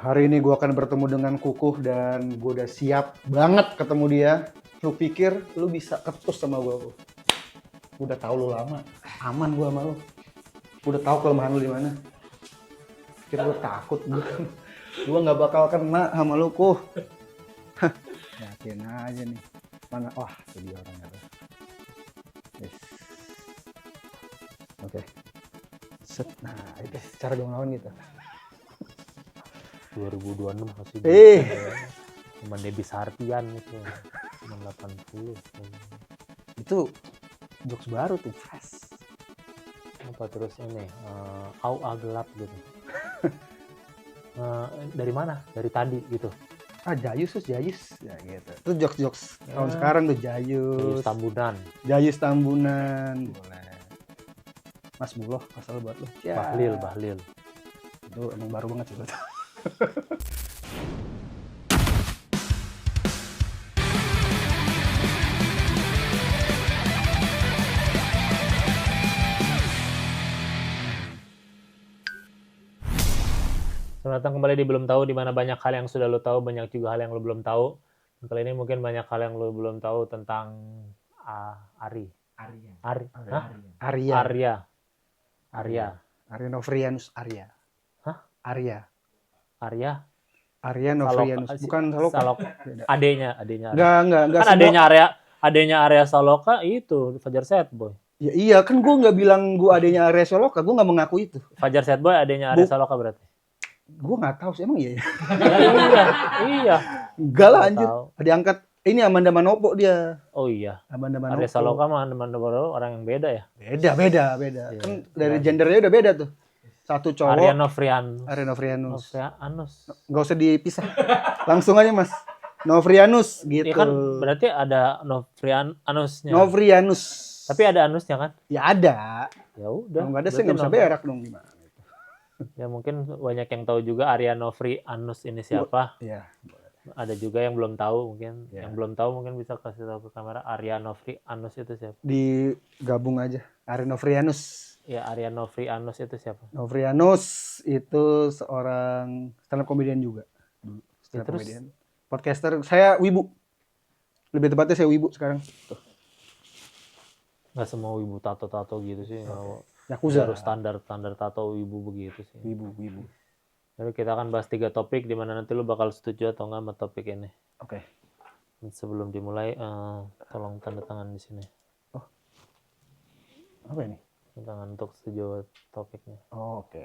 Hari ini gue akan bertemu dengan Kukuh dan gue udah siap banget ketemu dia. Lu pikir lu bisa ketus sama gue? Udah tahu lu lama, aman gue sama lu. Udah tahu kelemahan lu di mana. Kira lu takut gue nggak bakal kena sama lu, Kuh. Yakin aja nih. Mana? Wah, itu dia orangnya. Yes. Oke. Set. Nah, itu cara gue ngelawan gitu. 2026 masih cuma Debbie Sartian itu cuma 80 itu jokes baru tuh, fresh. apa terus ini gelap gitu. Dari mana? Dari tadi gitu. Jayus ya gitu. Itu jokes tahun sekarang tuh Jayus Jayus Tambunan boleh. Mas Buloh asal buat lo ya. Bahlil itu emang baru banget sih lo. Selamat datang kembali di Belum Tahu, di mana banyak hal yang sudah lo tahu, banyak juga hal yang lo belum tahu. Dan kali ini mungkin banyak hal yang lo belum tahu tentang Arya Novrianus Arya. Hah? Arya Arya Novrianus, bukan Saloka. Adenya. Enggak. Kan adenya Arya Saloka itu Fajar Setboy. Ya iya, kan gue nggak bilang gue adanya Arya Saloka, gue nggak mengaku itu. Fajar Setboy adenya Arya Saloka berarti. Gue nggak tahu sih, emang iya. Iya. Enggak lah anjir. Diangkat ini Amanda Manopo dia. Oh iya. Amanda Manopo. Arya Saloka sama Amanda Manopo orang yang beda ya? Beda. Iya, Kan dari gendernya udah beda tuh. Satu cowok. Arya Novrianus. Nggak usah dipisah. Langsung aja Mas. Novrianus gitu. Iya kan berarti ada Novrianusnya. Novrianus. Tapi ada anusnya kan? Ya ada. Ya udah. Kalau nggak ada sih nggak bisa berak dong gimana? Ya mungkin banyak yang tahu juga Arya Novrianus ini siapa. Iya. Ada juga yang belum tahu mungkin. Ya. Yang belum tahu mungkin bisa kasih tahu ke kamera Arya Novrianus itu siapa? Digabung aja. Arya Novrianus. Ya Arya Novrianus itu siapa? Novrianus itu seorang stand up comedian juga. Stand up terus? comedian. Podcaster. Saya wibu. Lebih tepatnya saya wibu sekarang. Tuh. Nggak semua wibu tato gitu sih. Yakuza. Harus standar tato wibu begitu sih. Wibu. Jadi kita akan bahas 3 topik di mana nanti lu bakal setuju atau enggak sama topik ini. Oke. Sebelum dimulai tolong tanda tangan di sini. Oh. Apa ini? Tanda tangan untuk setuju topiknya. Oh, oke.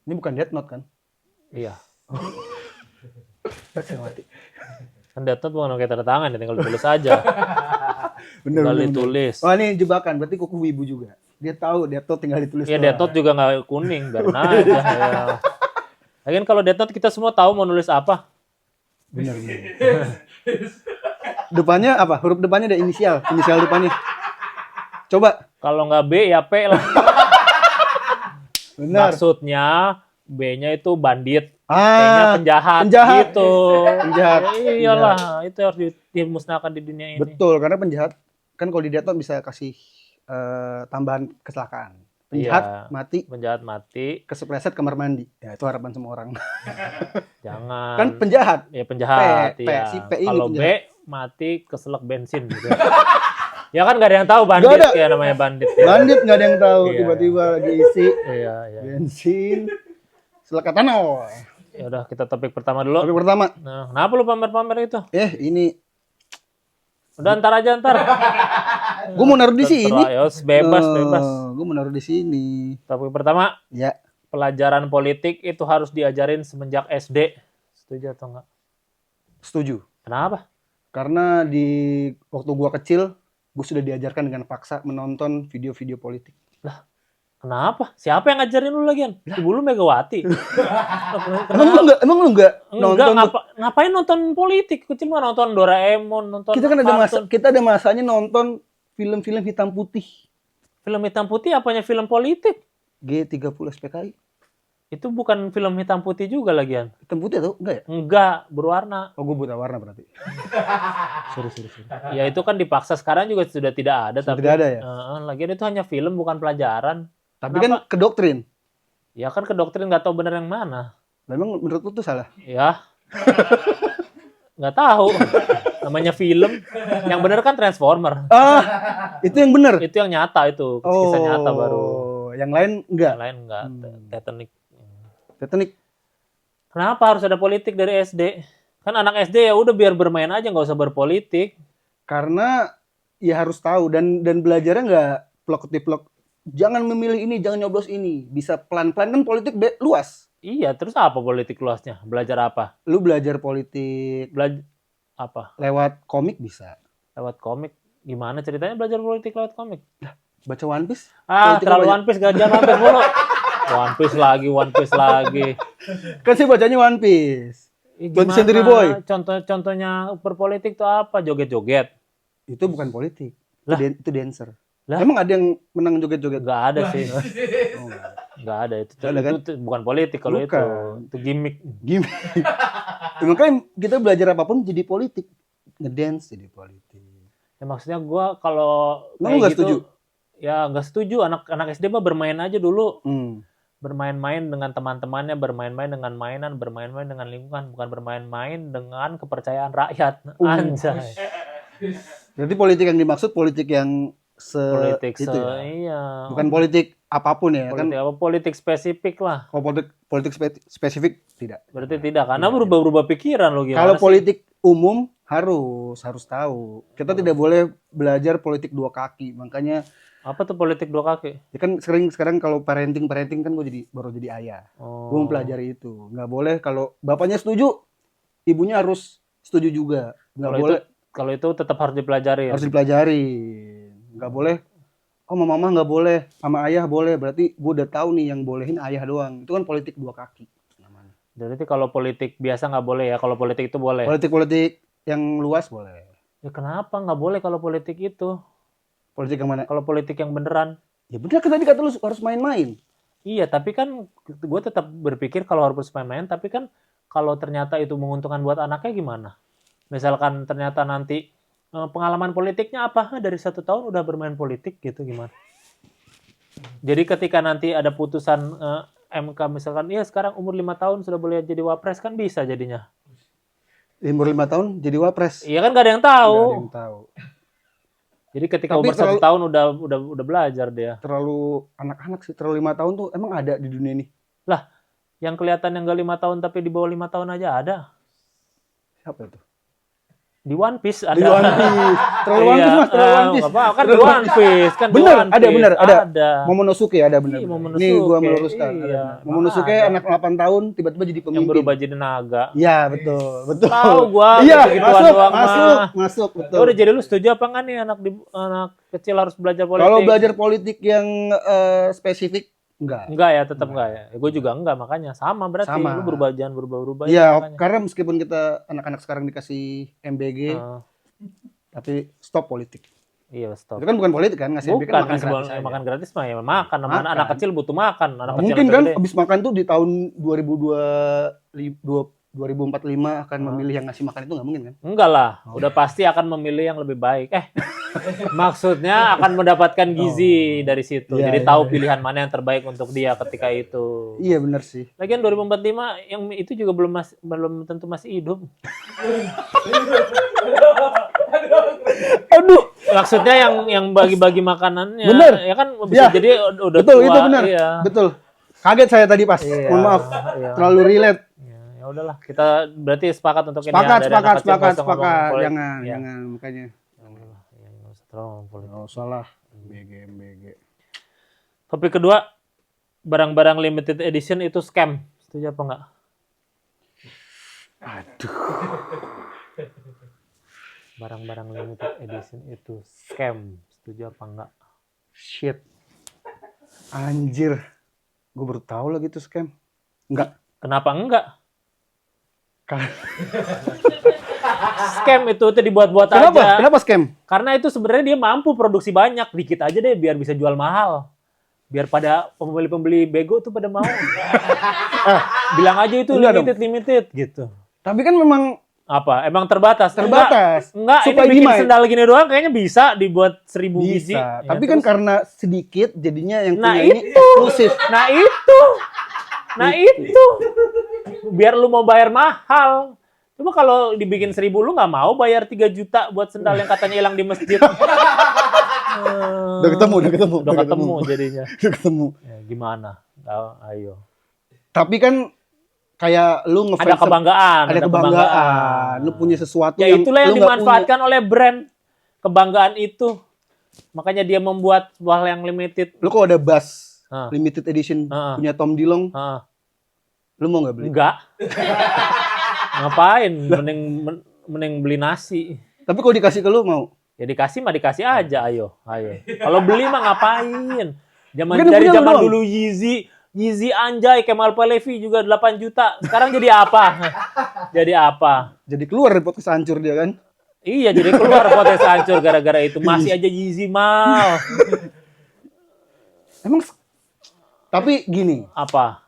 Ini bukan Death Note kan? Iya. Saya mati. Kan Death Note bukan pakai tanda tangan, ya tinggal ditulis aja. Bener. Ditulis. Oh, ini jebakan, berarti Kuku wibu juga. Dia tahu Death Note tinggal ditulis. Iya, Death Note juga nggak kuning, biarin aja. Ya. Lagian kalau Death Note kita semua tahu mau nulis apa. Bener. Depannya apa? Huruf depannya ada inisial depannya. Coba. Kalau nggak B ya P lah. Benar. Maksudnya B-nya itu bandit, P-nya penjahat. Gitu. Penjahat. Ya, iyalah, itu harus dimusnahkan di dunia ini. Betul, karena penjahat kan kalau di Death Note bisa kasih tambahan kecelakaan. Penjahat mati, kesepleset kamar mandi. Ya itu harapan semua orang. Jangan. Kan penjahat. Ya penjahat. Si P ini kalau penjahat. B mati keselak bensin gitu. Ya kan nggak ada yang tahu bandit ya namanya bandit. Ya. Bandit nggak ada yang tahu, iya. Tiba-tiba lagi isi iya. bensin. Selekatan Ya udah kita topik pertama dulu. Topik pertama. Nah, kenapa lu pamer-pamer itu? Ini. Udah ntar. Gue mau naruh di sini. Bebas. Gue mau naruh di sini. Topik pertama. Ya. Pelajaran politik itu harus diajarin semenjak SD. Setuju atau enggak? Setuju. Kenapa? Karena waktu gue kecil, gue sudah diajarkan dengan paksa menonton video-video politik. Lah, kenapa? Siapa yang ngajarin lu lagian? Ibu lu Megawati. Emang lu enggak nonton? Ngapain nonton politik? Kecil mah nonton Doraemon, nonton. Kita ada masanya nonton film-film hitam putih. Film hitam putih apanya film politik? G30 SPKI. Itu bukan film hitam putih juga lagian. Hitam putih atau enggak ya? Enggak, berwarna. Oh, gue buta warna berarti. Sorry. Ya itu kan dipaksa, sekarang juga sudah tidak ada. Tidak ada ya? Lagian itu hanya film, bukan pelajaran. Tapi kenapa? Kan ke doktrin. Ya kan kedoktrin nggak tahu benar yang mana. Memang menurut lu tuh salah? Ya. Nggak tahu. Namanya film. Yang benar kan Transformer. Itu yang benar. Itu yang nyata itu. Kisah nyata baru. Yang lain enggak? Yang lain enggak. Titanic. Titanic. Kenapa harus ada politik dari SD? Kan anak SD ya udah biar bermain aja, nggak usah berpolitik. Karena ya harus tahu dan belajarnya nggak plok-plok. Jangan memilih ini, jangan nyoblos ini. Bisa pelan-pelan, kan politik luas. Iya, terus apa politik luasnya? Belajar apa? Lu belajar politik apa? lewat komik bisa. Lewat komik. Gimana ceritanya belajar politik lewat komik? Baca One Piece. Terlalu One Piece, gak jangan One Piece mulu. One Piece lagi. Kan sih bacanya One Piece. 20th Gimana? Century Boy. Contohnya berpolitik tuh apa? Joget-joget. Itu bukan politik. Lah? Itu dancer. Lah? Emang ada yang menang joget-joget? Gak ada sih. Oh, Nggak ada. Ada kan? Itu bukan politik kalau itu. Bukan. Itu gimmick. Gimana? Makanya kita belajar apapun jadi politik. Ngedance jadi politik. Ya maksudnya gue kalau Lu nggak setuju? Ya nggak setuju. Anak SD mah bermain aja dulu. Hmm. Bermain-main dengan teman-temannya, bermain-main dengan mainan, bermain-main dengan lingkungan, bukan bermain-main dengan kepercayaan rakyat. Anjay. Berarti politik yang dimaksud politik yang Politik itu ya? iya. Bukan politik apapun ya kan? Politik apa? Politik spesifik lah. Kalau politik spesifik tidak. Berarti tidak, karena berubah-ubah pikiran lo gimana Kalau sih? politik umum harus tahu. Kita tidak boleh belajar politik dua kaki. Makanya Apa tuh politik dua kaki? ya kan sekarang kalau parenting kan gue baru jadi ayah. Gue mempelajari itu. Nggak boleh kalau bapaknya setuju, ibunya harus setuju juga. Nggak Kalau boleh. Kalau itu tetap harus dipelajari. Harus dipelajari. Nggak boleh. Oh, sama mama nggak boleh, sama ayah boleh. Berarti gue udah tahu nih yang bolehin ayah doang. Itu kan politik dua kaki namanya. Berarti kalau politik biasa nggak boleh ya? Kalau politik itu boleh. Politik yang luas boleh. Ya kenapa nggak boleh kalau politik itu? Politik yang mana? Kalau politik yang beneran? Ya bener kan tadi kata lu harus main-main. Iya, tapi kan gue tetap berpikir kalau harus main-main. Tapi kan kalau ternyata itu menguntungkan buat anaknya gimana? Misalkan ternyata nanti pengalaman politiknya apa? Dari 1 tahun udah bermain politik gitu gimana? Jadi ketika nanti ada putusan MK misalkan, iya sekarang umur 5 tahun sudah boleh jadi wapres kan bisa jadinya. Umur 5 tahun jadi wapres. Iya kan gak ada yang tahu. Nggak ada yang tahu. Jadi ketika Tapi umur 1 tahun udah belajar dia. Terlalu anak-anak sih, terlalu 5 tahun tuh emang ada di dunia ini. Lah, yang kelihatan yang gak 5 tahun tapi di bawah 5 tahun aja ada. Siapa itu? Di One Piece ada. Di One Piece. Terlalu One Piece mas, terlalu One Piece. Apa kan di One Piece kan. Bener, One Piece. bener, ada. Ada. Momonosuke ada bener. Iya, Momonosuke. Nih gua meluruskan. Iya. Momonosuke Ada. anak 8 tahun tiba-tiba jadi pemimpin. Yang berubah jadi naga. Iya, betul. Tahu gua Iya, gitu-gituan doang mah. masuk, Ya betul. udah, jadi lu setuju apa enggak nih anak kecil harus belajar politik? Kalau belajar politik yang spesifik enggak. Enggak ya, tetap enggak ya. Gue juga enggak, makanya sama berarti. Sama. Lu jangan berubah-ubah. Iya, karena meskipun kita anak-anak sekarang dikasih MBG, tapi stop politik. Iya, stop. Itu kan bukan politik kan, ngasih MBG Bukan, kan makan gratis aja. makan gratis mah ya makan. Makan. Anak kecil butuh makan. Anak Nah, kecil mungkin atau kan gede. habis makan tuh di tahun 2045 akan memilih yang ngasih makan itu nggak mungkin kan? Enggak lah, udah pasti akan memilih yang lebih baik. Maksudnya akan mendapatkan gizi dari situ. Iya, Jadi iya, tahu iya. pilihan mana yang terbaik untuk dia ketika itu. Iya benar sih. Lagian 2045 yang itu juga belum tentu masih hidup. Aduh, Maksudnya yang bagi-bagi makanannya. Bener. Ya kan bisa Iya. jadi udah betul tua. itu benar. Iya. Betul. Kaget saya tadi pas. Iya, Mohon maaf. iya. Terlalu relate. Ya udahlah, kita berarti sepakat untuk ini ya. Sepakat, Dari anak kecil nggak usah ngomong sepakat. politik. Jangan, Ya. jangan makanya. Ya nggak usah terlalu ngomong politik. Oh, salah. BG. Topik kedua, barang-barang limited edition itu scam. Setuju apa enggak? Aduh. Barang-barang limited edition itu scam. Setuju apa enggak? Shit. Anjir. Gue baru tahu lagi tuh scam. Enggak. Kenapa enggak? Kan- Scam itu dibuat-buat Kenapa? aja. Kenapa scam? Karena itu sebenarnya dia mampu produksi banyak. Dikit aja deh biar bisa jual mahal. Biar pada pembeli-pembeli bego tuh pada mau. Bilang aja itu Enggak limited gitu. Tapi kan memang Apa? Emang terbatas? terbatas. Enggak, ini Supaya bikin gimana? sendal gini doang kayaknya bisa dibuat 1000 biji. Bisa. Ya, Tapi kan terus- karena sedikit jadinya yang Nah, punya ini itu. eksklusif. Nah itu Nah itu, biar lu mau bayar mahal. Coba kalau dibikin 1.000 lu nggak mau bayar 3 juta buat sendal yang katanya hilang di masjid. Udah ketemu. Udah ketemu jadinya. Udah ketemu. Ya, gimana? Ayo. Tapi kan kayak lu ngefans. Ada kebanggaan. Lu punya sesuatu Ya itulah yang lu nggak dimanfaatkan oleh brand. Kebanggaan itu. Makanya dia membuat sebuah yang limited. Lu kok ada bass Ah. limited edition Ah. punya Tom Dillon, lu mau nggak beli? Enggak. Ngapain? Mending beli nasi. Tapi kalau dikasih ke lu mau? Ya dikasih mah dikasih aja, ayo. Kalau beli mah ngapain? Kan Dari punya lu zaman doang. dulu Yeezy anjay, Kemal Palevi juga 8 juta. Sekarang jadi apa? Jadi keluar dari podcast hancur dia kan? Iya, jadi keluar potensi hancur gara-gara itu. Masih aja Yeezy mal. Emang tapi gini, Apa?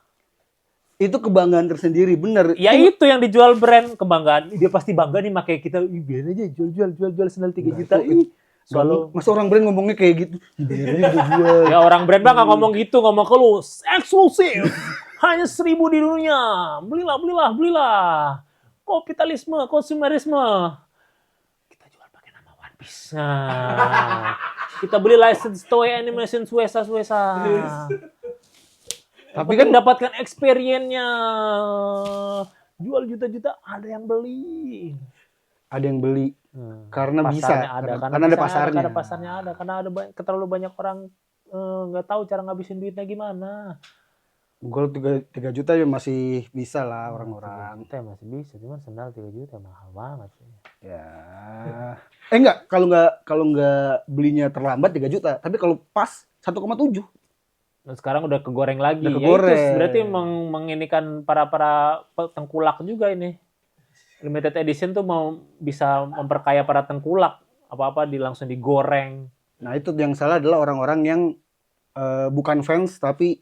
itu kebanggaan tersendiri, bener. Ya itu yang dijual brand kebanggaan. Dia pasti bangga nih pakai kita. Ih, biar aja jual sendal 3 juta. Ih, selalu. Masa orang brand ngomongnya kayak gitu? Biar aja jual. Ya orang brand bang nggak ngomong gitu, ngomong ke lu eksklusif. Hanya 1.000 di dunia. Belilah. Kapitalisme, konsumerisme. Kita jual pakai nama One Piece. Nah, kita beli license Toei Animation Suesa. Tapi kan dapatkan experience-nya. Jual juta-juta, ada yang beli. Ada yang beli karena Pasarnya bisa, ada, karena ada pasarnya. Karena pasarnya ada, karena ada terlalu banyak orang nggak tahu cara ngabisin duitnya gimana. Gol 3 juta ya masih bisa lah orang-orang. 3 juta masih bisa, cuman sendal 3 juta mahal banget sih. Ya. Enggak, kalau nggak belinya terlambat 3 juta, tapi kalau pas 1,7. Dan sekarang udah kegoreng lagi. Udah Ya kegoreng. itu berarti menginikan para tengkulak juga ini. Limited edition tuh mau bisa memperkaya para tengkulak. Apa-apa langsung digoreng. Nah, itu yang salah adalah orang-orang yang bukan fans tapi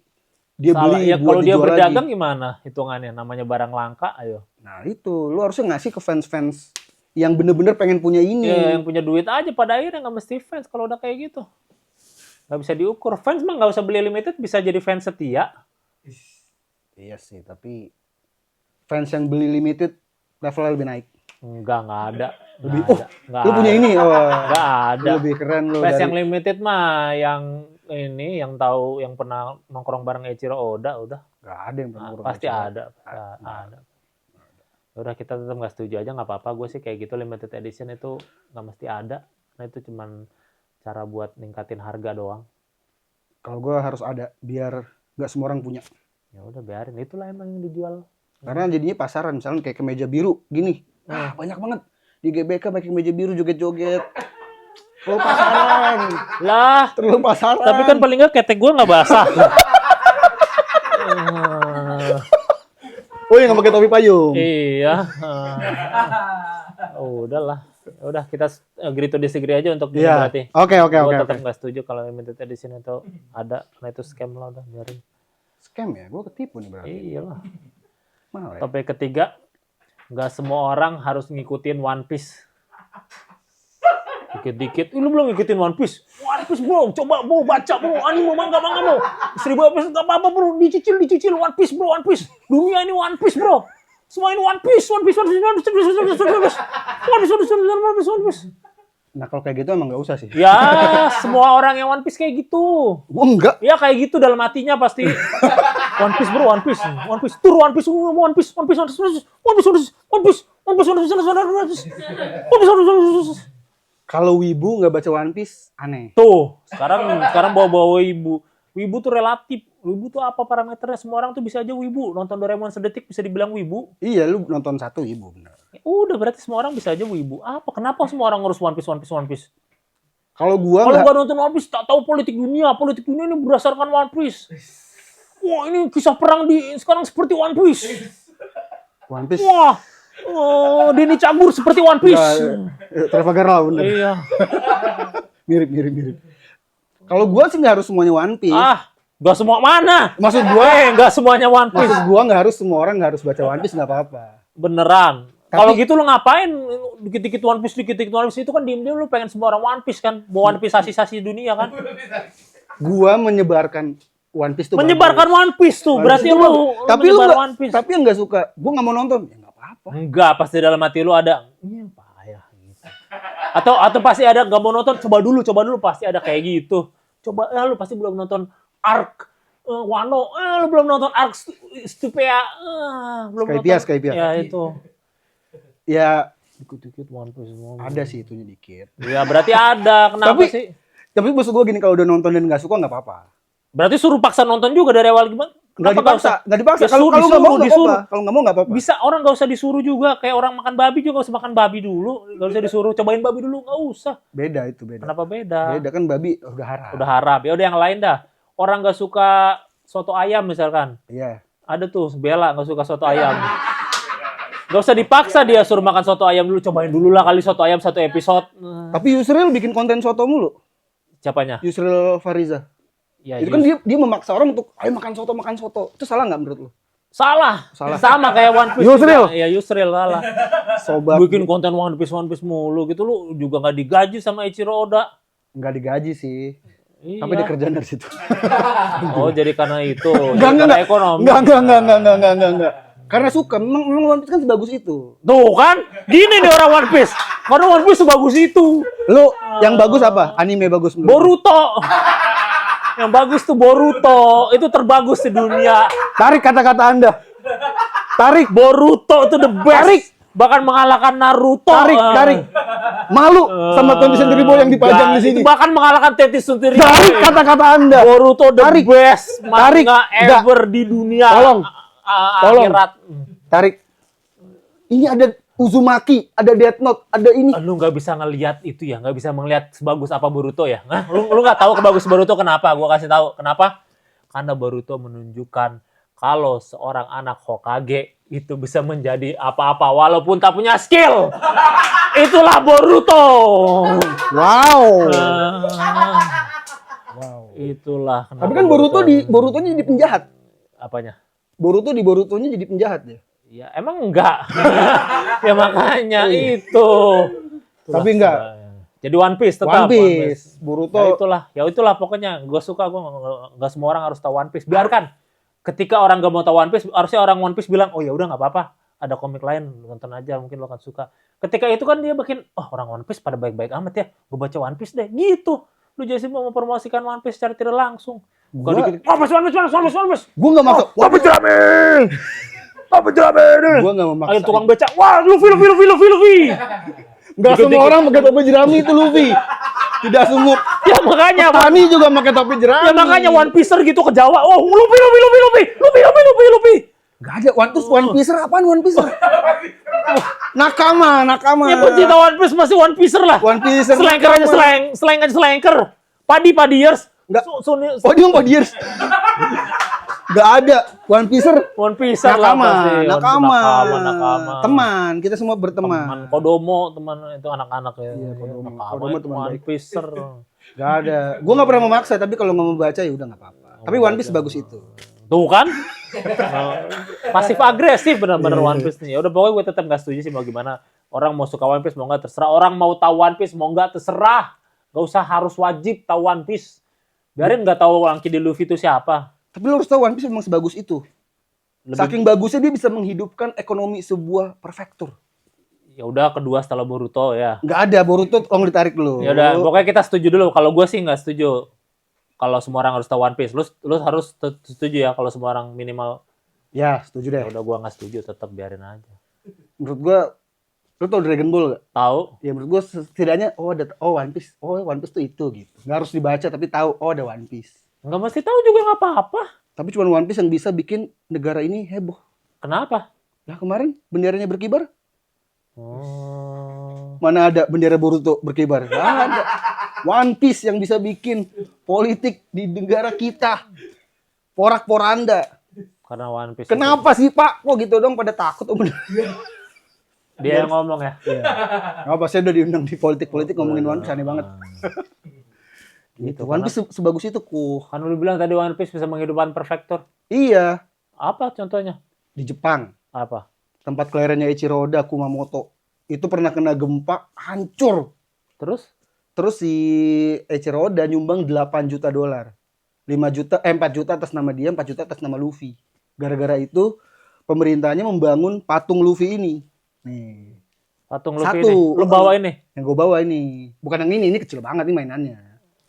dia Salah. beli Ya, buat kalau dia dijual berdagang lagi. gimana hitungannya? Namanya barang langka, ayo. Nah, itu lu harusnya ngasih ke fans-fans yang bener-bener pengen punya ini. Ya, yang punya duit aja pada akhirnya nggak mesti fans kalau udah kayak gitu. Nggak bisa diukur. Fans mah nggak usah beli limited, bisa jadi fans setia. Iya sih, tapi fans yang beli limited levelnya lebih naik. Nggak ada. Lebih, Nggak lu punya ada. ini, Nggak ada. Lu lebih keren lu. Fans dari- yang limited mah yang ini, yang tahu, yang pernah nongkrong bareng Eiichiro Oda, udah. Nggak ada yang pernah kurang Pasti kecil. ada. Ada. Udah kita tetap nggak setuju aja, nggak apa-apa. Gue sih kayak gitu limited edition itu nggak mesti ada. Nah itu cuman cara buat ningkatin harga doang. Kalau gue harus ada biar nggak semua orang punya. Ya udah biarin, itulah emang yang dijual. Karena jadinya pasaran, misalnya kayak kemeja biru gini. Banyak banget di GBK pakai kemeja biru joget-joget. Terlalu pasaran. Lah, Terlalu pasaran. tapi kan paling nggak ketek gue nggak basah. Oh, yang nggak pakai topi payung. Iya. Udahlah. Udah kita agree to disagree aja untuk ini Iya. berarti. Oke. Gue tetap nggak setuju kalau limited edition itu ada, karena itu scam lah, udah biarin. Scam ya? Gue ketipu nih berarti. Iyalah. Mahal ya? Topik ketiga, nggak semua orang harus ngikutin One Piece. Dikit-dikit, lu belum ngikutin One Piece? One Piece bro, coba bro, baca bro, anime manga bro. 1000 episode nggak apa-apa bro, dicicil One Piece bro, One Piece. Dunia ini One Piece bro. Semua ini One Piece. Nah, kalau kayak gitu emang nggak usah sih. Ya, semua orang yang One Piece kayak gitu. Oh, enggak. Ya kayak gitu dalam hatinya pasti. One Piece bro, One Piece. Tur One Piece. Kalau wibu nggak baca One Piece, aneh. Tuh, sekarang bawa-bawa wibu. Wibu tuh relatif. Wibu tuh apa parameternya? Semua orang tuh bisa aja wibu. Nonton Doraemon sedetik bisa dibilang wibu. Iya, lu nonton satu wibu bener. Ya udah, berarti semua orang bisa aja wibu. Apa? Kenapa semua orang ngurus One Piece? Kalau gua Kalau nggak, gua nonton One Piece, tak tahu politik dunia. Politik dunia ini berdasarkan One Piece. Wah, ini kisah perang sekarang seperti One Piece. One Piece Wah, Denny Cagur seperti One Piece. Trafalgar lah bener. Iya. Mirip. Kalau gua sih nggak harus semuanya One Piece. Gak semua mana? Maksud gua, Gak semuanya One Piece. maksud gua nggak harus semua orang nggak harus baca One Piece, nggak apa-apa. Beneran. Kalau gitu lu ngapain dikit-dikit One Piece itu kan diem-diem lu pengen semua orang One Piece kan, mau One Piece sasi dunia kan. Gua menyebarkan One Piece tuh menyebarkan bagus. One Piece tuh. One Berarti Piece itu lu tapi lu menyebar nggak, One Piece. tapi yang nggak suka, gue nggak mau nonton, ya nggak apa-apa. Enggak, pasti dalam hati lu ada ini payah gitu. Atau pasti ada nggak mau nonton, coba dulu pasti ada kayak gitu. Coba lu pasti belum nonton Arc Wano, lu belum nonton Arc Stupea, belum nonton. Skypiea. Ya itu. Ya Dikit-dikit One Piece semua. ada sih itunya dikit. Ya berarti ada. Kenapa Tapi- sih? Tapi maksud gue gini, kalau udah nonton dan nggak suka nggak apa-apa. Berarti suruh paksa nonton juga dari awal gimana? Nggak Kenapa dipaksa. Ya, Kalau nggak mau nggak disuruh. apa-apa. Kalau nggak mau nggak apa-apa. Bisa orang nggak usah disuruh juga. Kayak orang makan babi juga nggak usah makan babi dulu. Nggak usah disuruh cobain babi dulu, nggak usah. Beda itu beda. Kenapa beda? Beda kan babi udah haram. Udah haram. Ya udah yang lain dah. Orang nggak suka soto ayam misalkan. Iya. Ada tuh Bella nggak suka soto ayam. Nggak usah dipaksa dia suruh makan soto ayam dulu. Cobain dulu lah kali soto ayam satu episode. Tapi Yusril bikin konten soto mulu. Siapanya? Yusril Fariza. Ya, Itu kan dia memaksa orang untuk ayo makan soto. Itu salah nggak menurut lu? salah. Salah. Sama kayak One Piece. Yusril. juga. Ya Yusril salah. Sobat Bikin konten One Piece mulu gitu lu juga nggak digaji sama Ichiro Oda. nggak digaji sih. Iya. Tapi dia kerjaan dari situ. Oh jadi karena itu. Enggak. Ekonomi. Enggak. Karena suka, memang One Piece kan sebagus itu. Tuh kan, gini nih orang One Piece. Karena One Piece sebagus itu. Lu yang bagus apa? Anime bagus menurut lu? Boruto. Yang bagus tuh Boruto. Itu terbagus di dunia. Tarik kata-kata Anda. Tarik. Boruto itu the best. Bahkan mengalahkan Naruto. Tarik. Malu sama 20th Century Boy yang dipajang di sini. Itu bahkan mengalahkan 20th Century Boy. Tarik kata-kata Anda. Boruto the Tarik. best Tarik. manga Enggak. ever di dunia. Tolong. Tolong. Akhirat. Tarik. Ini ada Uzumaki, ada Death Note, ada ini. Lu nggak bisa ngelihat itu ya, nggak bisa melihat sebagus apa Boruto ya? Hah? Lu nggak tahu kebagus Boruto kenapa? Gua kasih tahu kenapa? Karena Boruto menunjukkan kalau seorang anak Hokage itu bisa menjadi apa-apa walaupun tak punya skill. Itulah Boruto. Wow. Itulah. Tapi kan Borutonya jadi penjahat. Apanya? Borutonya jadi penjahat ya. Ya emang enggak. Ya makanya itu. Tapi enggak. Jadi One Piece tetap. One Piece. Boruto. Ya itulah pokoknya. Gue suka, gue nggak semua orang harus tahu One Piece. Biarkan. Ketika orang gak mau tahu One Piece, harusnya orang One Piece bilang, oh ya udah nggak apa-apa. Ada komik lain, nonton aja, mungkin lo akan suka. Ketika itu kan dia bikin, oh orang One Piece pada baik-baik amat ya. Gue baca One Piece deh. Gitu. Lu jadi mau mempromosikan One Piece secara tidak langsung. Bukan dikit, One Piece. Gue nggak masuk. Apa jerami? Apa jerami? Gue nggak memaksa. Ayo tukang beca, wah Luffy. Nggak semua orang pakai topi jerami itu Luffy. Tidak semua. Ya makanya. Tani juga pakai topi jerami. Ya makanya One Piece gitu ke Jawa. Oh Luffy. Gak ada One Piece apaan One Piece? Nakama. Ya pencinta One Piece masih One Piece lah. One Piece. Slanker aja slanker. Padi-padiers. Enggak. Oh dia Padiers. Gak ada One Piece. Nakama. Teman, kita semua berteman. Teman Kodomo, teman itu anak-anak ya. Iya, Kodomo. Nakama Kodomo itu teman One baik. Piece. Gak ada. Gue gak pernah memaksa, tapi kalau nggak mau baca ya udah nggak apa-apa. Tapi One Piece bagus itu. Tuh kan? Pasif agresif benar-benar One Piece nih. Ya udah pokoknya gue tetap gak setuju sih mau gimana. Orang mau suka One Piece mau nggak terserah. Orang mau tahu One Piece mau nggak terserah. Gak usah harus wajib tahu One Piece. Biarin nggak tahu Lucky di Luffy itu siapa. Tapi lo harus tahu One Piece memang sebagus itu. Saking bagusnya dia bisa menghidupkan ekonomi sebuah prefektur. Ya udah kedua setelah Boruto ya. Nggak ada Boruto, tolong ditarik dulu. Ya udah pokoknya kita setuju dulu. Kalau gue sih nggak setuju. Kalau semua orang harus tahu One Piece. Lu harus setuju ya kalau semua orang minimal. Ya, setuju deh. Ya udah gue nggak setuju, tetap biarin aja. Menurut gua, lu tau Dragon Ball gak? Tahu? Ya menurut gua setidaknya One Piece. Oh One Piece tuh itu gitu. Nggak harus dibaca tapi tahu ada One Piece. Nggak mesti tahu juga nggak apa-apa. Tapi cuma One Piece yang bisa bikin negara ini heboh. Kenapa? Nah kemarin benderanya berkibar. Oh. Mana ada bendera Boruto berkibar? Nggak ada. One Piece yang bisa bikin politik di negara kita porak-poranda. Karena One Piece. Kenapa sih Pak? Kok gitu dong pada takut? Dia yang ngomong ya. Apa saya udah diundang di politik ngomongin One Piece aneh banget. Gitu. One Piece sebagus itu Kan lu bilang tadi One Piece bisa menghidupkan prefektur. Iya. Apa contohnya? Di Jepang. Apa? Tempat kelahirannya Ichiro Oda, Kumamoto. Itu pernah kena gempa, hancur. Terus? Terus si Ichiro Oda nyumbang $8 juta. 5 juta, 4 juta atas nama dia, 4 juta atas nama Luffy. Gara-gara itu pemerintahnya membangun patung Luffy ini. Nih, Patung Luffy Satu. ini. Lu bawa ini. yang gue bawa ini. Bukan yang ini kecil banget nih mainannya.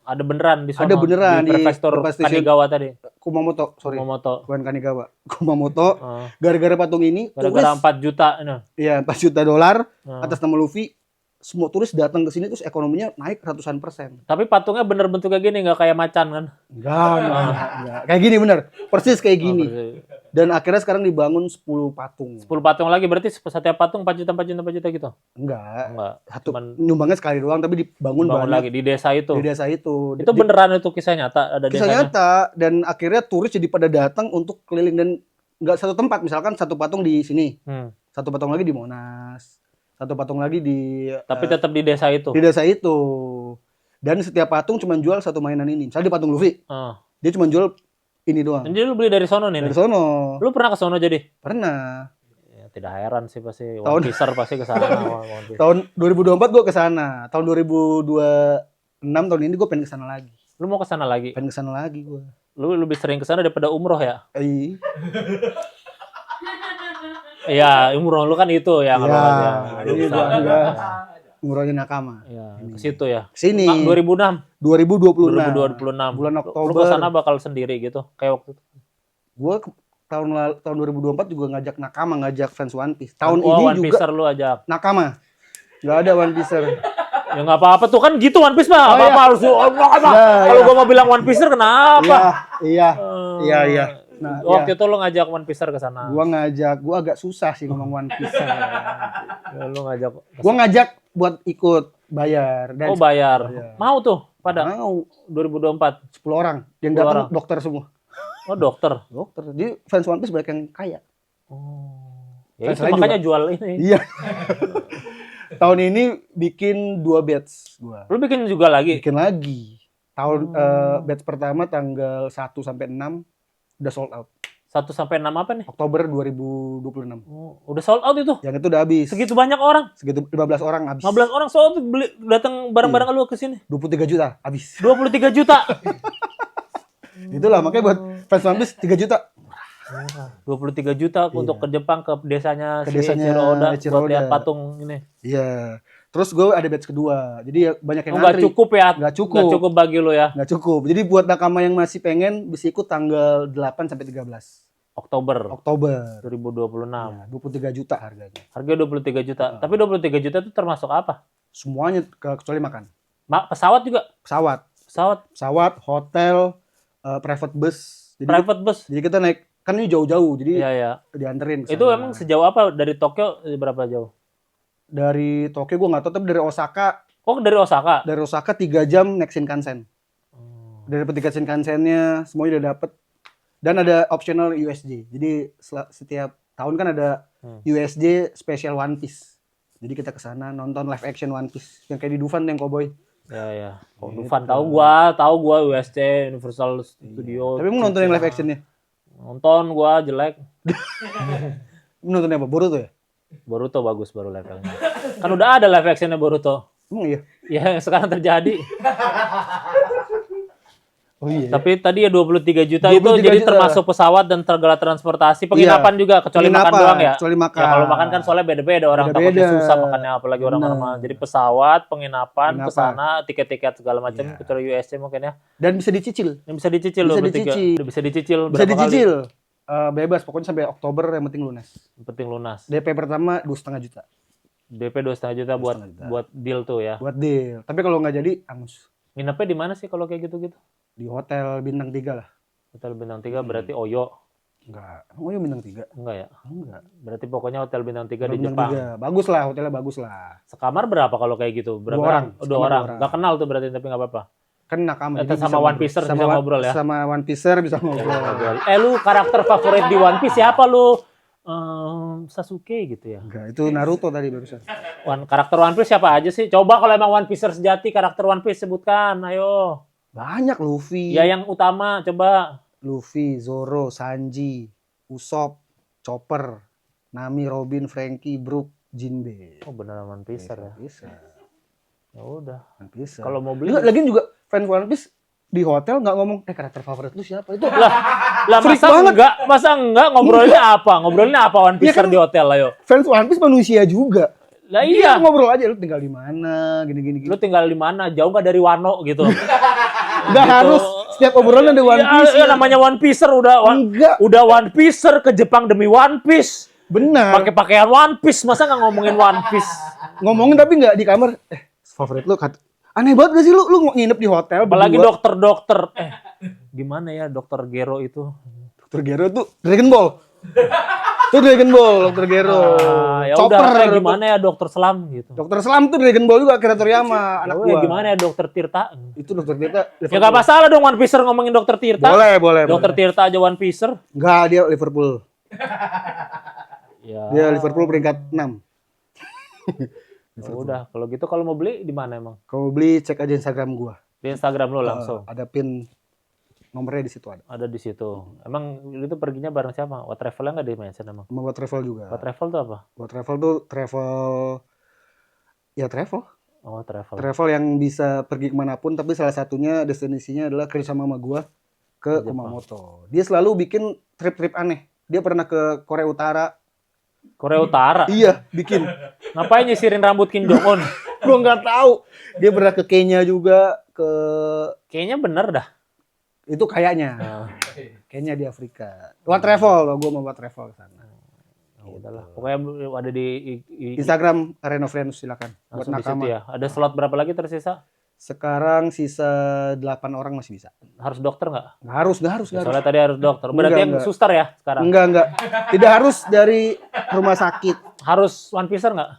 Ada beneran di sono. Ada beneran di prefektur Kanigawa tadi. Kumamoto, sorry. Kumamoto. Bukan Kanigawa. Kumamoto. Oh. Gara-gara patung ini, Gara-gara 4 juta ini. ya 4 juta dolar Oh. atas nama Luffy. Semua turis datang ke sini terus ekonominya naik ratusan persen. Tapi patungnya bener bentuknya gini, nggak kayak macan kan? Enggak. Kayak gini bener. Persis kayak gini. Oh, Dan akhirnya sekarang dibangun 10 patung. 10 patung lagi berarti setiap patung 4 juta, 4 juta, 4 juta gitu? Enggak. Satu Cuman nyumbangnya sekali doang tapi dibangun bangun banyak lagi di desa itu. di desa itu. Itu beneran itu kisah nyata ada Kisah desanya? nyata dan akhirnya turis jadi pada datang untuk keliling dan nggak satu tempat, misalkan satu patung di sini, satu patung lagi di Monas, satu patung lagi di Tapi tetap di desa itu. di desa itu. Dan setiap patung cuma jual satu mainan ini. Misalnya di patung Luffy, dia cuma jual ini doang. Jadi lu beli dari sono nih. Dari sono. Lu pernah ke sono jadi? Pernah. Ya, tidak heran sih pasti. Tahun- One Piece pasti ke sana. One Piece. Tahun 2024 gue ke sana. Tahun 2026 tahun ini gue pengen ke sana lagi. Lu mau ke sana lagi? Pengen ke sana lagi gue. Lu lebih sering ke sana daripada umroh ya? Iya, umroh lu kan itu ya kalau Ya, lu ini bisa. gua enggak ngurangin nakama. Iya, ke situ ya. Sini 2006, 2026. 2026. Bulan Lu Oktober. ke sana bakal sendiri gitu kayak waktu itu. Gue tahun 2024 juga ngajak nakama, ngajak fans One Piece. Tahun Oh, ini One juga Piece lu ajak. nakama. Gak ada One Piece. Ya nggak apa-apa tuh kan gitu One Piece mah. Oh, Apa-apa harus kalau gua mau bilang One Piece kenapa? Iya. Eh, Iya, iya. Nah, waktu itu lu ngajak One Piece ke sana. Gua ngajak, gua agak susah sih ngomong One Piece. Ya, lu ngajak. Gua ngajak buat ikut bayar dan Oh, bayar. Iya. Mau tuh pada mau 2024. 10 orang yang 10 datang orang. dokter semua. Oh, dokter. Dokter. Jadi fans One Piece banyak yang kaya. Oh. Ya Fans itu lain makanya jual ini. Iya. Tahun ini bikin 2 batch gua. Lu bikin juga lagi? Bikin lagi. Tahun batch pertama tanggal 1 sampai 6 udah sold out. 1 sampai 6 apa nih? Oktober 2026. Oh, udah sold out itu? Yang itu udah habis. Segitu banyak orang? Segitu 15 orang habis. 15 orang sold out beli datang bareng-bareng lu ke sini. 23 juta habis. 23 juta. Itulah makanya buat fans One Piece 3 juta. 23 juta untuk ke Jepang ke desanya Ke si desanya Eiichiro Oda Eiichiro buat lihat Oda. patung ini. Iya. Terus gue ada batch kedua. Jadi ya banyak yang Enggak ngantri. cukup ya? Nggak cukup. Nggak cukup bagi lu ya. Nggak cukup. Jadi buat nakama yang masih pengen bisa ikut tanggal 8 sampai 13 Oktober Oktober. 2026. Nah, 23 juta harganya. Harga 23 juta. Tapi 23 juta itu termasuk apa? Semuanya kecuali makan. Pesawat juga? Pesawat, Pesawat, hotel, private bus. Jadi, private bus. jadi kita naik kan ini jauh-jauh. Jadi Iya, ya. dianterin. ke Itu sana. emang sejauh apa dari Tokyo berapa jauh? Dari Tokyo gue nggak tahu, tapi dari Osaka. Oh, dari Osaka. Dari Osaka 3 jam naik Shinkansen. Oh. Udah dapet tiket Shinkansennya, semuanya udah dapet. Dan ada optional USJ. Jadi setiap tahun kan ada USJ special One Piece. Jadi kita ke sana nonton live action One Piece yang kayak di Dufan yang cowboy. Ya, ya. Oh, Gitu. Dufan tahu gua USC Universal Studio. Tapi mau nonton yang live actionnya? Nonton gua jelek. Nonton apa? Boruto ya? Boruto bagus baru live action. Kan udah ada live actionnya Boruto. Emang iya? Ya yang sekarang terjadi. Oh iya. Tapi tadi ya 23 juta 23 itu jadi juta. termasuk pesawat dan segala transportasi, penginapan juga kecuali makan Penginapan, doang ya. kecuali makan. Ya kalau makan kan soalnya beda-beda orang Beda-beda. takutnya susah makannya apalagi orang Bener. normal. Jadi pesawat, penginapan ke Penginapan. sana, tiket-tiket segala macam Iya. kecuali USC mungkin ya. Dan bisa dicicil. Yang bisa dicicil Bisa 23. dicicil. Udah bisa dicicil Bisa berapa dicicil. Bebas pokoknya sampai Oktober yang penting lunas. kali? Yang penting lunas. DP pertama 2,5 juta DP 2,5 juta buat 2,5 juta. buat deal tuh ya. buat deal. Tapi kalau nggak jadi angus. Nginepnya di mana sih kalau kayak gitu-gitu? Di hotel bintang 3 lah. Hotel bintang 3 berarti Oyo. Enggak. Oh iya bintang 3. Enggak ya? Enggak. Berarti pokoknya hotel bintang 3 di Bintang Jepang. 3. Bagus lah, hotelnya bagus lah. Sekamar berapa kalau kayak gitu? Berapa 2 orang. Oh, 2 Sekamar orang. 2 orang. Gak kenal tuh berarti tapi nggak apa-apa. Kan nakama. Itu jadi sama bisa One Piece-er bisa One- ngobrol ya? Sama One Piece-er bisa ngobrol. Lu karakter favorit di One Piece siapa lu? Sasuke gitu ya. Enggak, itu Naruto tadi barusan. Karakter One Piece siapa aja sih? Coba kalau emang One Piece sejati karakter One Piece sebutkan, ayo. Banyak Luffy. Ya yang utama coba. Luffy, Zoro, Sanji, Usopp, Chopper, Nami, Robin, Franky, Brook, Jinbe. Oh beneran One Piece ya. Bisa. Ya udah. One Piece. Kalau mau beli Lagi juga fans One Piece di hotel nggak ngomong karakter favorit lu siapa itu. Lah Freak masa banget. enggak ngobrolinnya apa? Ngobrolinnya apa One Piece Iya kan? di hotel ayo. Fans One Piece manusia juga. Lah Dia iya. ngobrol aja lu tinggal di mana, gini. Lu tinggal di mana? Jauh nggak dari Wano gitu. Nggak harus setiap obrolan ada One Piece. Ya, namanya One Piece Enggak. udah One Piece ke Jepang demi One Piece. Benar. Pakai pakaian One Piece, masa nggak ngomongin One Piece? Ngomongin tapi nggak di kamar. Favorit lu aneh banget gak sih lu nginep di hotel Apalagi berdua. dokter-dokter. Gimana ya Dokter Gero itu? Dokter Gero tuh Dragon Ball. Itu Dragon Ball, Dokter Gero. Ya Chopper. udah, gimana ya Dokter Selam gitu. Dokter Selam tuh Dragon Ball juga Akira Toriyama, anak Ya, gua. gimana ya Dokter Tirta? Itu Dokter Tirta. Ya nggak masalah dong One Piece ngomongin Dokter Tirta. Boleh. Dokter Tirta aja One Piece. Enggak, dia Liverpool. Ya. Dia Liverpool peringkat 6. Ya udah, kalau gitu kalau mau beli di mana emang? Kalau beli cek aja Instagram gua. Di Instagram lo langsung. Ada pin nomornya di situ ada. Ada di situ. Emang itu perginya bareng siapa? What Travelnya nggak di-mention emang? Sama buat travel juga. What Travel tuh apa? Buat travel tuh travel Oh, travel. travel yang bisa pergi kemanapun, tapi salah satunya destinasinya adalah kerjasama sama gua ke Jepang. Kumamoto. Dia selalu bikin trip-trip aneh. Dia pernah ke Korea Utara. Korea Utara. Iya, bikin. Ngapain nyisirin rambut Kim Jong Un? Gua nggak tahu. Dia pernah ke Kenya juga, ke Kayaknya bener dah. itu kayaknya. Nah, Kayaknya di Afrika. What travel, gua mau buat travel ke sana. ya udahlah. Pokoknya ada di Instagram Renofrianus silakan. Buat langsung di situ nakama. ya. Ada slot berapa lagi tersisa? Sekarang sisa 8 orang masih bisa. Harus dokter nggak? Nggak harus. Soalnya tadi harus dokter. Berarti Enggak, yang enggak. suster ya sekarang? Enggak. Tidak harus dari rumah sakit. Harus One Piece nggak?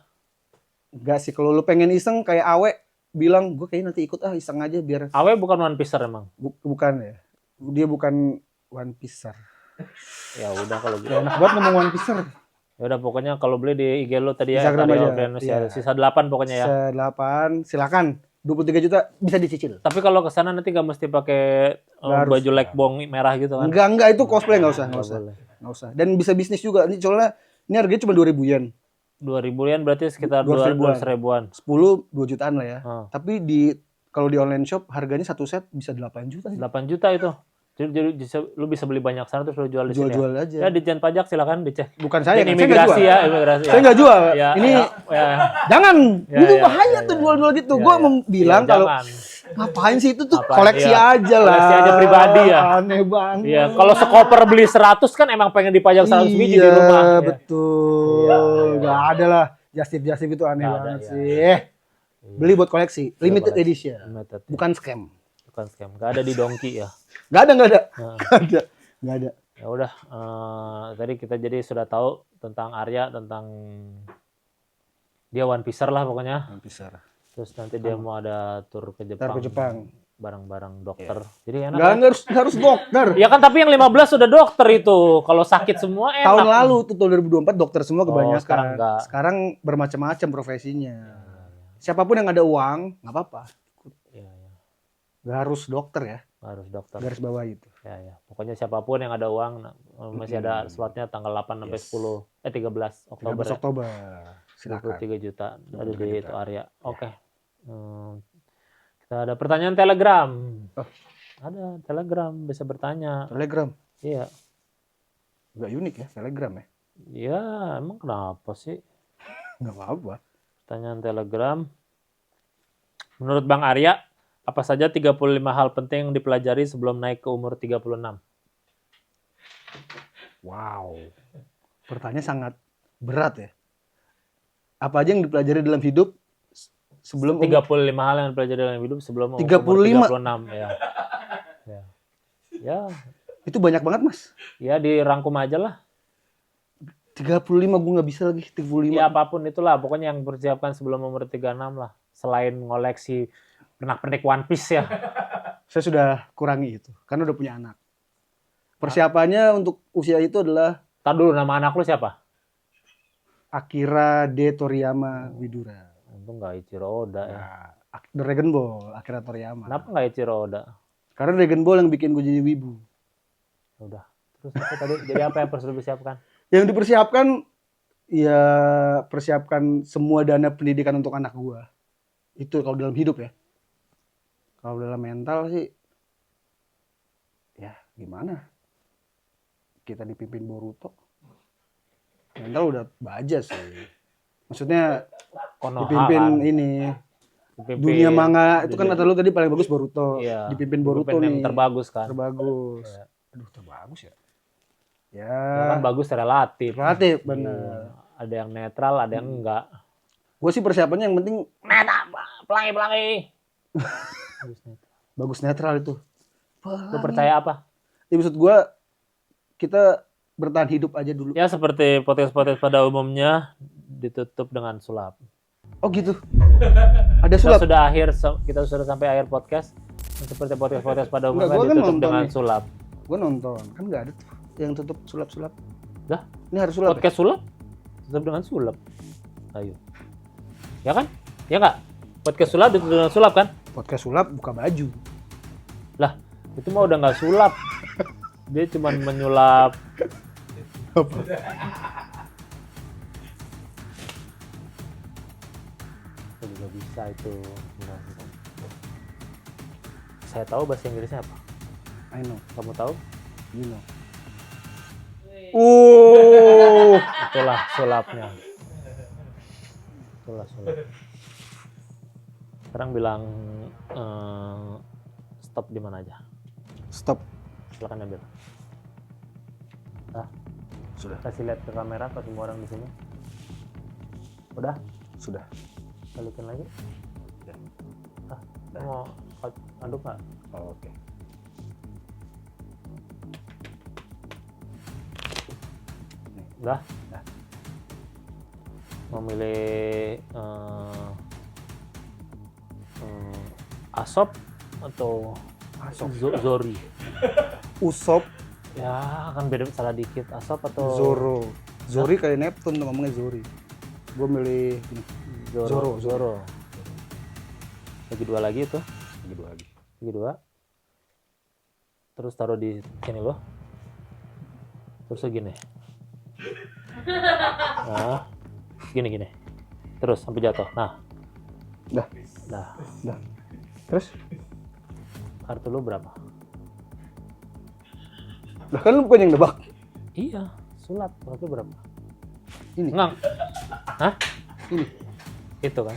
Enggak sih, kalau lu pengen iseng kayak Awe bilang, gue kayaknya nanti ikut iseng aja biar Awe bukan One Piece emang? bukan ya. Dia bukan One Piece-er. Ya udah kalau gitu. Enak banget ngomong One Piece-er. Ya udah pokoknya kalau beli di IG lo tadi ya. Instagram Rio aja. Frianus Iya. ya. Sisa 8 pokoknya ya. 8, silakan. 23 juta bisa dicicil. Tapi kalau ke sana nanti nggak mesti pakai Nggak harus. baju lekbong merah gitu kan? Enggak itu cosplay enggak usah. boleh. Nggak usah. Dan bisa bisnis juga. Ini soalnya ini harganya cuma 2.000 yen. 2.000 yen berarti sekitar 200 200 ribuan. 10 2 jutaan lah ya. Hmm. Tapi kalau di online shop harganya satu set bisa 8 juta. 8 juta itu. Jadi lu bisa beli banyak sana terus lu jual di sini. Jual-jual ya? aja. Ya Ditjen Pajak silakan dicek. Bukan saya, Ini kan? Saya nggak imigrasi jual. ya, imigrasi ya. Saya nggak jual. Ya, Ini ya. jangan. Ya, Itu ya, bahaya ya, tuh ya. jual-jual gitu. Ya, Gua ya. mau bilang Ya, kalau jangan. ngapain sih itu tuh Apaan? koleksi Iya. aja lah. Koleksi aja pribadi ya. Aneh banget. Iya, kalau sekoper beli 100 kan emang pengen dipajang 100 biji di rumah. Iya, Ya. betul. Nggak ada lah. Jasip-jasip itu aneh Nggak ada, banget ya. sih. Beli buat koleksi. Limited koleksi. edition. Limited. Bukan scam. Bukan scam. Gak ada di Donkey ya. Nggak ada. Nah. Nggak ada. Ya udah, tadi kita jadi sudah tahu tentang Arya, tentang dia One Piece-er lah pokoknya. Pisar. Terus nanti dia mau ada tur ke Jepang. Ke Jepang. Bareng-bareng dokter. Jadi enak. Nggak kan? harus dokter. Ya kan tapi yang 15 sudah dokter itu. Kalau sakit semua enak. Tahun lalu tuh tahun 2024 dokter semua kebanyakan. sekarang nggak. Sekarang bermacam-macam profesinya. Siapapun yang ada uang nggak apa-apa. Ya, ya. Nggak harus dokter ya. Harus dokter. Garis bawah itu. Ya, ya. Pokoknya siapapun yang ada uang masih ada slotnya tanggal 8 sampai 13 Oktober. 13 Oktober. Ya. Silakan. 23 juta ada 23 di juta. itu Arya. Oke. Kita ada pertanyaan Telegram. Oh. Ada Telegram bisa bertanya. Telegram. Iya. Nggak unik ya Telegram ya. Ya, emang kenapa sih? Nggak apa-apa. Pertanyaan Telegram. Menurut Bang Arya, apa saja 35 hal penting yang dipelajari sebelum naik ke umur 36? Wow. Pertanyaan sangat berat ya. Apa aja yang dipelajari dalam hidup sebelum 35 hal yang dipelajari dalam hidup sebelum umur 35? 36 ya. Ya. Ya, Itu banyak banget mas. ya dirangkum aja lah. 35 gue nggak bisa lagi 35. Ya apapun itulah, pokoknya yang persiapkan sebelum umur 36 lah. Selain ngoleksi pernak-pernik One Piece ya. Saya sudah kurangi itu karena udah punya anak. Persiapannya untuk usia itu adalah Tar dulu, nama anak lu siapa? Akira de Toriyama Widura. Untung nggak Ichiro Oda ya. Nah, Dragon Ball Akira Toriyama. Kenapa nggak Ichiro Oda? Karena Dragon Ball yang bikin gue jadi wibu. Udah. Terus apa tadi? Jadi apa yang harus dipersiapkan? Yang dipersiapkan ya persiapkan semua dana pendidikan untuk anak gue. Itu kalau dalam hidup ya. Kalau dalam mental sih gimana? Kita dipimpin Boruto. Mental udah baja sih. Maksudnya Konoha dipimpin kan. ini Dipimpin dunia manga itu kan dunia- kata lu tadi paling bagus Boruto. Iya, Dipimpin Boruto yang nih. terbagus kan. Terbagus. Iya. Aduh, terbagus ya. Ya Ya, kan bagus relatif. relatif Iya. bener. Ada yang netral, ada yang enggak. Gue sih persiapannya yang penting Pelangi. bagus netral itu. Lu percaya apa? Ya, maksud gue kita bertahan hidup aja dulu. Ya seperti podcast-podcast pada umumnya ditutup dengan sulap. Oh gitu. Ada Kita sulap. kita sudah sampai akhir podcast. Seperti podcast-podcast pada Enggak, umumnya gua kan ditutup nonton dengan nih. sulap. Gue nonton. Kan nggak ada tuh yang tutup sulap-sulap. Dah? Ini harus sulap. Podcast sulap? Tutup dengan sulap. Ayo. Ya kan? Ya nggak? Podcast sulap ditutup dengan sulap kan? Podcast sulap buka baju. Lah, itu mah udah nggak sulap. Dia cuma menyulap. Itu juga bisa itu. Saya tahu bahasa Inggrisnya apa. I know. Kamu tahu? You know. Itulah sulapnya. Itulah sulap. Sekarang bilang stop di mana aja. Stop. Silakan ambil. Sudah. Kasih lihat ke kamera ke semua orang di sini. Udah? Sudah. Balikin lagi. Mau aduk nggak? Oh, oke. Udah? Mau milih Asop atau Zori? Usop, Ya kan beda salah dikit. Asop atau Zoro. Zori kayak Neptune tuh ngomongnya Zori. Gue milih ini. Zoro. Lagi dua lagi itu. Lagi dua lagi. Lagi dua. Terus taruh di sini loh. Terus gini. Nah, gini. Terus sampai jatuh. Nah. Dah. Terus? Kartu lu berapa? Lah kan lu bukan yang nebak. Iya, sulap. Kartu berapa? Ini. Enggak. Hah? Ini. Itu kan.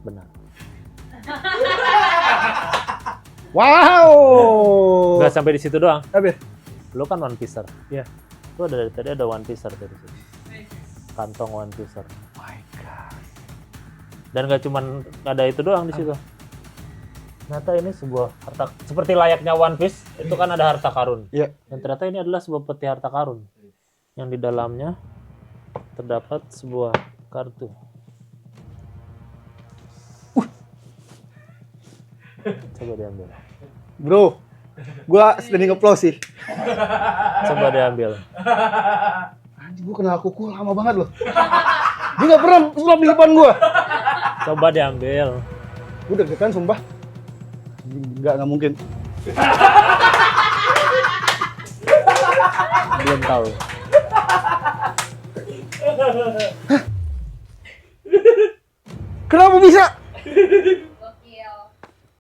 Benar. Wow. Enggak sampai di situ doang. Apa? Lu kan one piecer. Iya. Lu dari tadi ada one piecer dari situ. Kantong one piecer. My God. Dan nggak cuman ada itu doang di situ. Ternyata ini sebuah harta seperti layaknya One Piece, itu kan ada harta karun. Iya. Dan ternyata ini adalah sebuah peti harta karun yang di dalamnya terdapat sebuah kartu. Coba diambil. Bro, gua standing applause sih. Coba diambil. Anjing, gua kenal kuku lama banget loh. Dia nggak pernah sulap di depan gua. Coba diambil. Gua deg-degan sumpah. Nggak mungkin. Belum tahu.